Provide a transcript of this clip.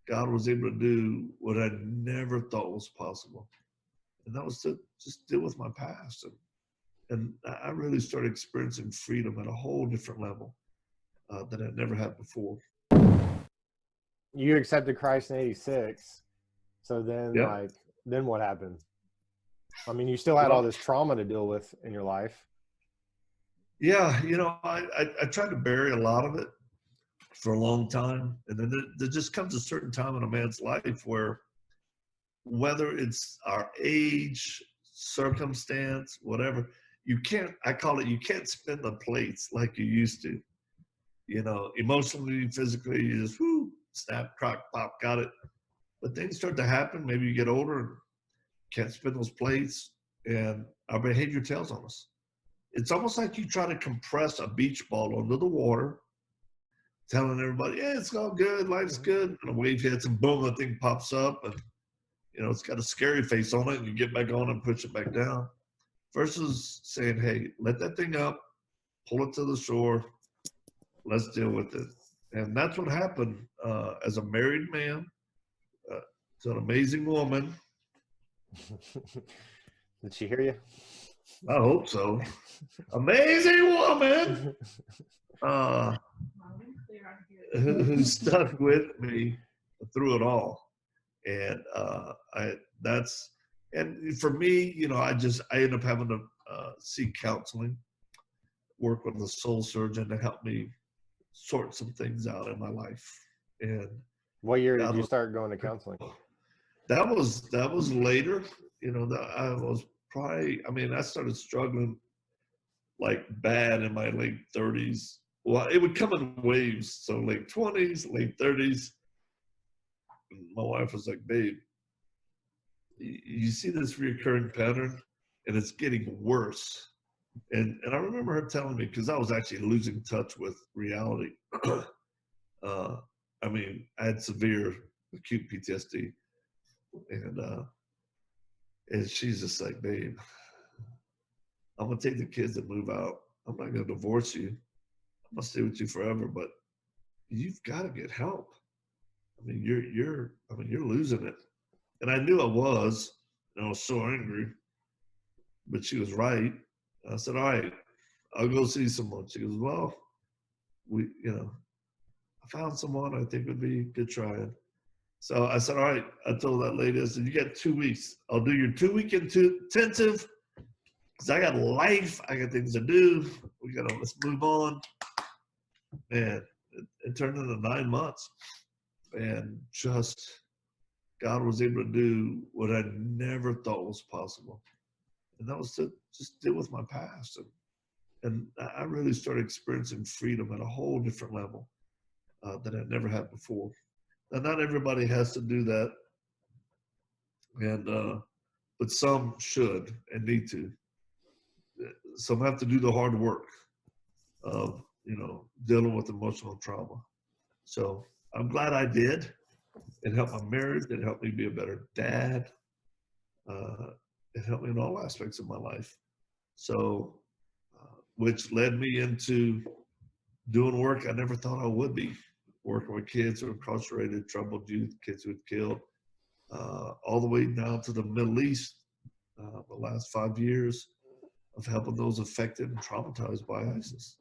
God was able to do what I never thought was possible. And that was to just deal with my past. And I really started experiencing freedom at a whole different level that I'd never had before. You accepted Christ in '86. So then, Yeah. then what happened? I mean, you still had all Well, this trauma to deal with in your life. yeah, I tried to bury a lot of it for a long time. And then there just comes a certain time in a man's life where, whether it's our age, circumstance, whatever, I call it, you can't spin the plates like you used to. Emotionally, physically, you just, snap, crack, pop, got it. But things start to happen. Maybe you get older and can't spin those plates, and our behavior tells on us. It's almost like you try to compress a beach ball under the water, telling everybody, yeah, it's all good, life's good. And a wave hits and boom, the thing pops up and, it's got a scary face on it and you get back on and push it back down. Versus saying, hey, let that thing up, pull it to the shore, let's deal with it. And that's what happened as a married man to an amazing woman. Did she hear you? I hope so. Amazing woman who stuck with me through it all. And and for me, I ended up having to seek counseling, work with a soul surgeon to help me sort some things out in my life. And what year did you start going to counseling? That was later. That I was probably, I started struggling like bad in my late 30s. Well, it would come in waves. So late 20s, late 30s. My wife was like, babe, you see this recurring pattern and it's getting worse. And I remember her telling me, because I was actually losing touch with reality. I had severe acute PTSD. And she's just like, babe, I'm gonna take the kids and move out. I'm not gonna divorce you. I'm gonna stay with you forever, but you've got to get help. You're losing it. And I knew I was, and I was so angry, but she was right. I said, all right, I'll go see someone. She goes, well, I found someone I think would be good trying. So I said, all right, I told that lady, I said, you got 2 weeks. I'll do your 2-week intensive because I got life. I got things to do. Let's move on. Man, it turned into 9 months. And just God was able to do what I never thought was possible. And that was to just deal with my past. And I really started experiencing freedom at a whole different level that I'd never had before. Now, not everybody has to do that, but some should and need to. Some have to do the hard work of, dealing with emotional trauma. So I'm glad I did. It helped my marriage. It helped me be a better dad. It helped me in all aspects of my life. So, which led me into doing work I never thought I would be, working with kids who are incarcerated, troubled youth, kids who had killed, all the way down to the Middle East. The last 5 years of helping those affected and traumatized by ISIS.